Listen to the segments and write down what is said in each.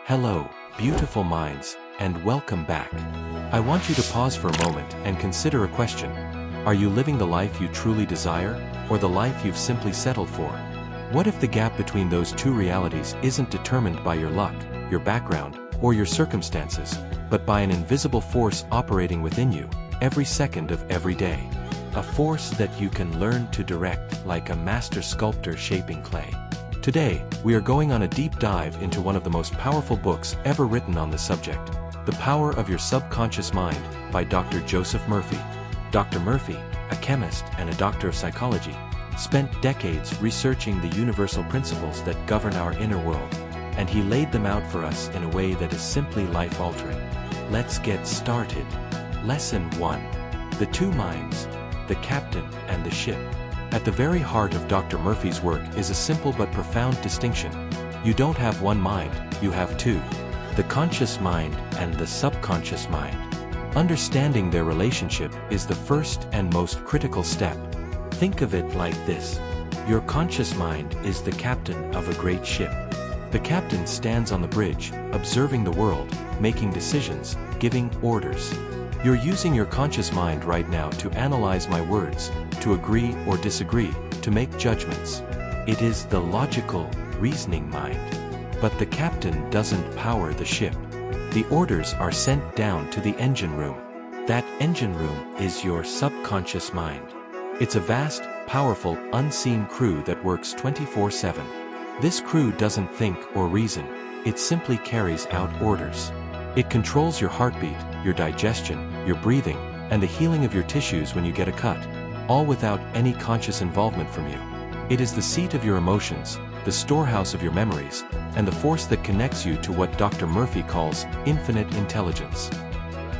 Hello, beautiful minds, and welcome back. I want you to pause for a moment and consider a question. Are you living the life you truly desire, or the life you've simply settled for? What if the gap between those two realities isn't determined by your luck, your background, or your circumstances, but by an invisible force operating within you, every second of every day? A force that you can learn to direct like a master sculptor shaping clay. Today, we are going on a deep dive into one of the most powerful books ever written on the subject, The Power of Your Subconscious Mind, by Dr. Joseph Murphy. Dr. Murphy, a chemist and a doctor of psychology, spent decades researching the universal principles that govern our inner world, and he laid them out for us in a way that is simply life-altering. Let's get started. Lesson 1. The Two Minds, the Captain and the Ship. At the very heart of Dr. Murphy's work is a simple but profound distinction. You don't have one mind, you have two. The conscious mind and the subconscious mind. Understanding their relationship is the first and most critical step. Think of it like this. Your conscious mind is the captain of a great ship. The captain stands on the bridge, observing the world, making decisions, giving orders. You're using your conscious mind right now to analyze my words, to agree or disagree, to make judgments. It is the logical, reasoning mind. But the captain doesn't power the ship. The orders are sent down to the engine room. That engine room is your subconscious mind. It's a vast, powerful, unseen crew that works 24/7. This crew doesn't think or reason. It simply carries out orders. It controls your heartbeat, your digestion, your breathing, and the healing of your tissues when you get a cut, all without any conscious involvement from you. It is the seat of your emotions, the storehouse of your memories, and the force that connects you to what Dr. Murphy calls infinite intelligence.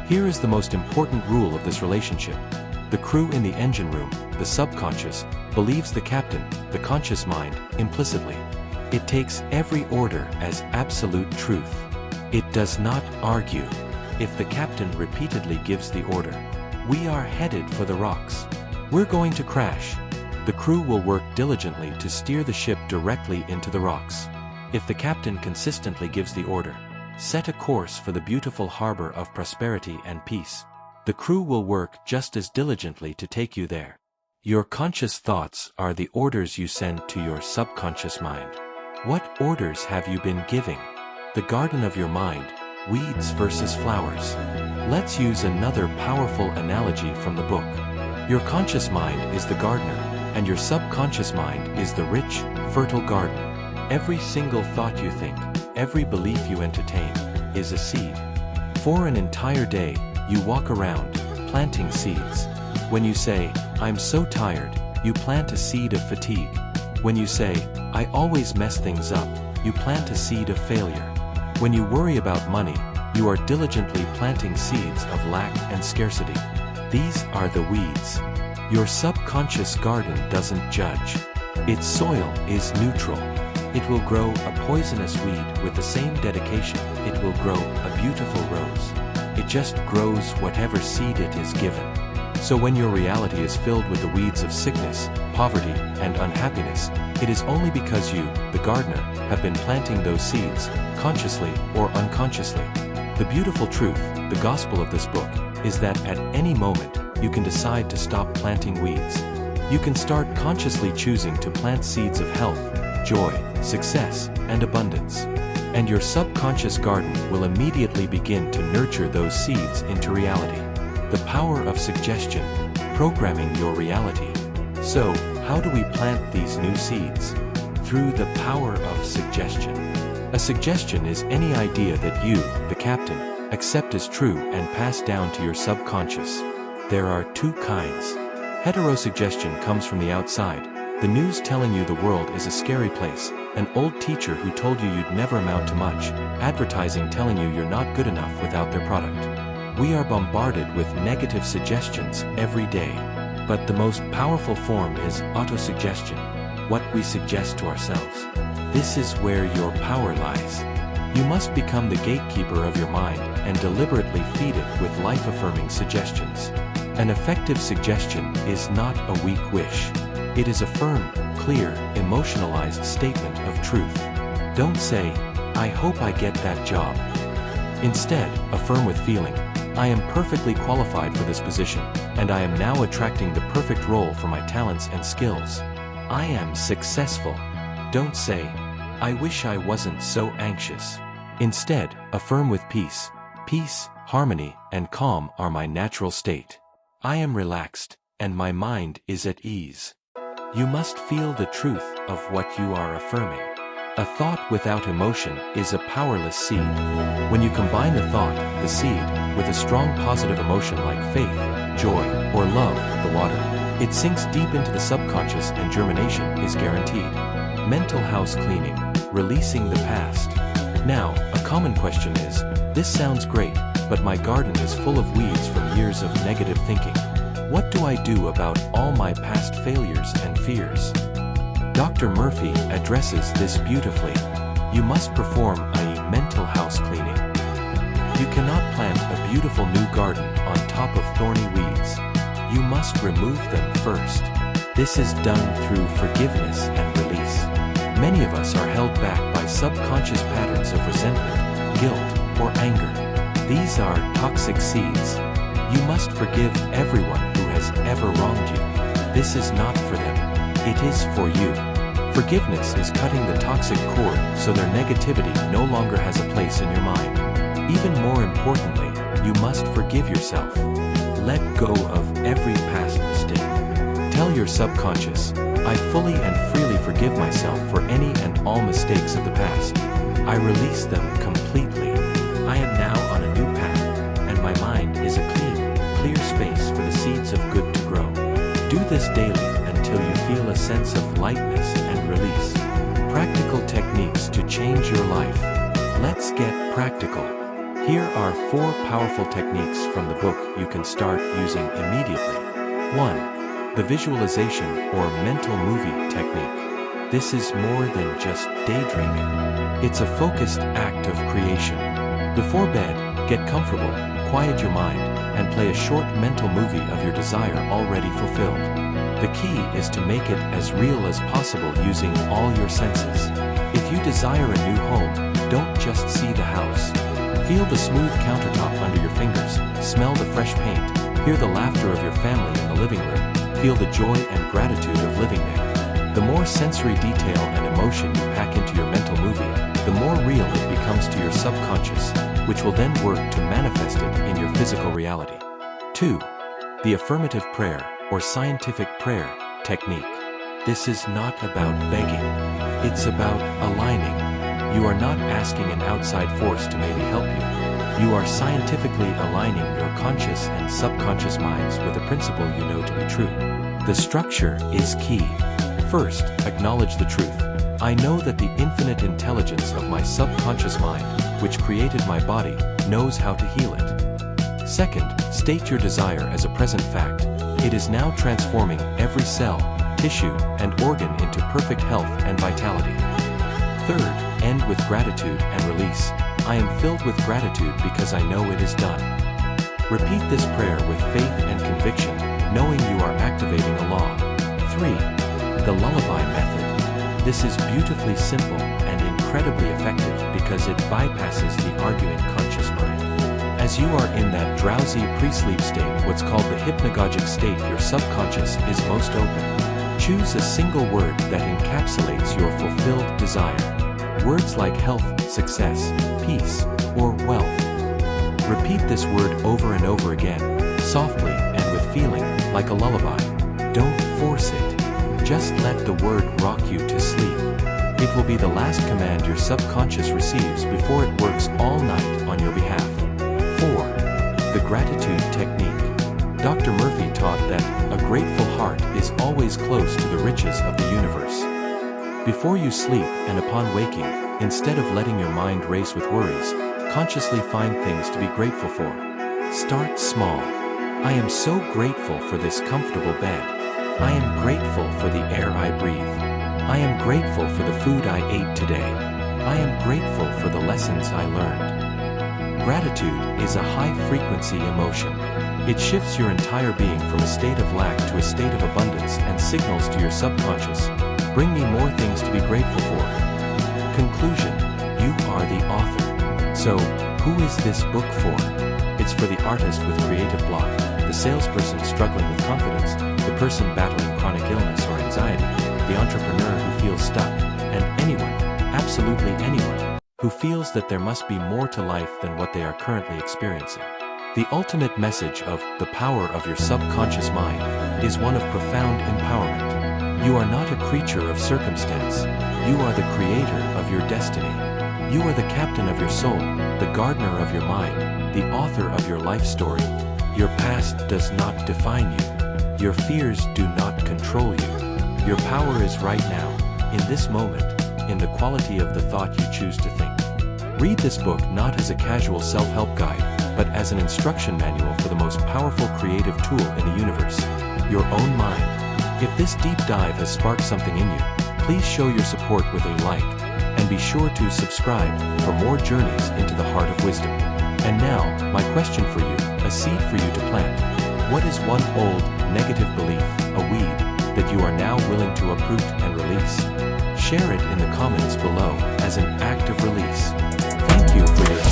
Here is the most important rule of this relationship. The crew in the engine room, the subconscious, believes the captain, the conscious mind, implicitly. It takes every order as absolute truth. It does not argue. If the captain repeatedly gives the order, "We are headed for the rocks. We're going to crash," the crew will work diligently to steer the ship directly into the rocks. If the captain consistently gives the order, "Set a course for the beautiful harbor of prosperity and peace," the crew will work just as diligently to take you there. Your conscious thoughts are the orders you send to your subconscious mind. What orders have you been giving? The garden of your mind, weeds versus flowers. Let's use another powerful analogy from the book. Your conscious mind is the gardener, and your subconscious mind is the rich, fertile garden. Every single thought you think, every belief you entertain, is a seed. For an entire day, you walk around, planting seeds. When you say, "I'm so tired," you plant a seed of fatigue. When you say, "I always mess things up," you plant a seed of failure. When you worry about money, you are diligently planting seeds of lack and scarcity. These are the weeds. Your subconscious garden doesn't judge. Its soil is neutral. It will grow a poisonous weed with the same dedication it will grow a beautiful rose. It just grows whatever seed it is given. So when your reality is filled with the weeds of sickness, poverty, and unhappiness, it is only because you, the gardener, have been planting those seeds, consciously or unconsciously. The beautiful truth, the gospel of this book, is that at any moment, you can decide to stop planting weeds. You can start consciously choosing to plant seeds of health, joy, success, and abundance. And your subconscious garden will immediately begin to nurture those seeds into reality. The power of suggestion, programming your reality. So, how do we plant these new seeds? Through the power of suggestion. A suggestion is any idea that you, the captain, accept as true and pass down to your subconscious. There are two kinds. Heterosuggestion comes from the outside, the news telling you the world is a scary place, an old teacher who told you you'd never amount to much, advertising telling you you're not good enough without their product. We are bombarded with negative suggestions every day. But the most powerful form is autosuggestion, what we suggest to ourselves. This is where your power lies. You must become the gatekeeper of your mind and deliberately feed it with life-affirming suggestions. An effective suggestion is not a weak wish. It is a firm, clear, emotionalized statement of truth. Don't say, "I hope I get that job." Instead, affirm with feeling, "I am perfectly qualified for this position, and I am now attracting the perfect role for my talents and skills. I am successful." Don't say, "I wish I wasn't so anxious." Instead, affirm with peace. "Peace, harmony, and calm are my natural state. I am relaxed, and my mind is at ease." You must feel the truth of what you are affirming. A thought without emotion is a powerless seed. When you combine the thought, the seed, with a strong positive emotion like faith, joy, or love, the water, it sinks deep into the subconscious and germination is guaranteed. Mental house cleaning, releasing the past. Now, a common question is, "This sounds great, but my garden is full of weeds from years of negative thinking. What do I do about all my past failures and fears?" Dr. Murphy addresses this beautifully. You must perform a mental house cleaning. You cannot plant a beautiful new garden on top of thorny weeds. You must remove them first. This is done through forgiveness and release. Many of us are held back by subconscious patterns of resentment, guilt, or anger. These are toxic seeds. You must forgive everyone who has ever wronged you. This is not for them. It is for you. Forgiveness is cutting the toxic cord so their negativity no longer has a place in your mind. Even more importantly, you must forgive yourself. Let go of every past mistake. Tell your subconscious, "I fully and freely forgive myself for any and all mistakes of the past. I release them completely. I am now on a new path, and my mind is a clear space for the seeds of good to grow." Do this daily until you feel a sense of lightness and release. Practical techniques to change your life. Let's get practical. Here are 4 powerful techniques from the book you can start using immediately. 1. The visualization or mental movie technique. This is more than just daydreaming. It's a focused act of creation. Before bed, get comfortable, quiet your mind, and play a short mental movie of your desire already fulfilled. The key is to make it as real as possible using all your senses. If you desire a new home, don't just see the house. Feel the smooth countertop under your fingers, smell the fresh paint, hear the laughter of your family in the living room, feel the joy and gratitude of living there. The more sensory detail and emotion you pack into your mental movie, the more real it becomes to your subconscious, which will then work to manifest it in your physical reality. 2. The affirmative prayer, or scientific prayer, technique. This is not about begging. It's about aligning. You are not asking an outside force to maybe help you. You are scientifically aligning your conscious and subconscious minds with a principle you know to be true. The structure is key. First, acknowledge the truth. I know that the infinite intelligence of my subconscious mind, which created my body, knows how to heal it. Second, state your desire as a present fact. It is now transforming every cell, tissue, and organ into perfect health and vitality. Third, end with gratitude and release. I am filled with gratitude because I know it is done. Repeat this prayer with faith and conviction, knowing you are activating a law. 3. The lullaby method. This is beautifully simple and incredibly effective because it bypasses the arguing conscious mind. As you are in that drowsy pre-sleep state, what's called the hypnagogic state, your subconscious is most open. Choose a single word that encapsulates your fulfilled desire. Words like health, success, peace, or wealth. Repeat this word over and over again, softly and with feeling, like a lullaby. Don't force it. Just let the word rock you to sleep. It will be the last command your subconscious receives before it works all night on your behalf. 4. The gratitude technique. Dr. Murphy taught that a grateful heart is always close to the riches of the universe. Before you sleep and upon waking, instead of letting your mind race with worries, consciously find things to be grateful for. Start small. I am so grateful for this comfortable bed. I am grateful for the air I breathe. I am grateful for the food I ate today. I am grateful for the lessons I learned. Gratitude is a high-frequency emotion. It shifts your entire being from a state of lack to a state of abundance and signals to your subconscious, bring me more things to be grateful for. Conclusion: you are the author. So, who is this book for? It's for the artist with creative block, the salesperson struggling with confidence, the person battling chronic illness or anxiety, the entrepreneur who feels stuck, and anyone, absolutely anyone, who feels that there must be more to life than what they are currently experiencing. The ultimate message of The Power of Your Subconscious Mind is one of profound empowerment. You are not a creature of circumstance. You are the creator of your destiny. You are the captain of your soul, the gardener of your mind, the author of your life story. Your past does not define you. Your fears do not control you. Your power is right now, in this moment, in the quality of the thought you choose to think. Read this book not as a casual self-help guide, but as an instruction manual for the most powerful creative tool in the universe, your own mind. If this deep dive has sparked something in you, please show your support with a like, and be sure to subscribe for more journeys into the heart of wisdom. And now, my question for you, a seed for you to plant. What is one old, negative belief, a weed, that you are now willing to uproot and release? Share it in the comments below as an act of release. Thank you for your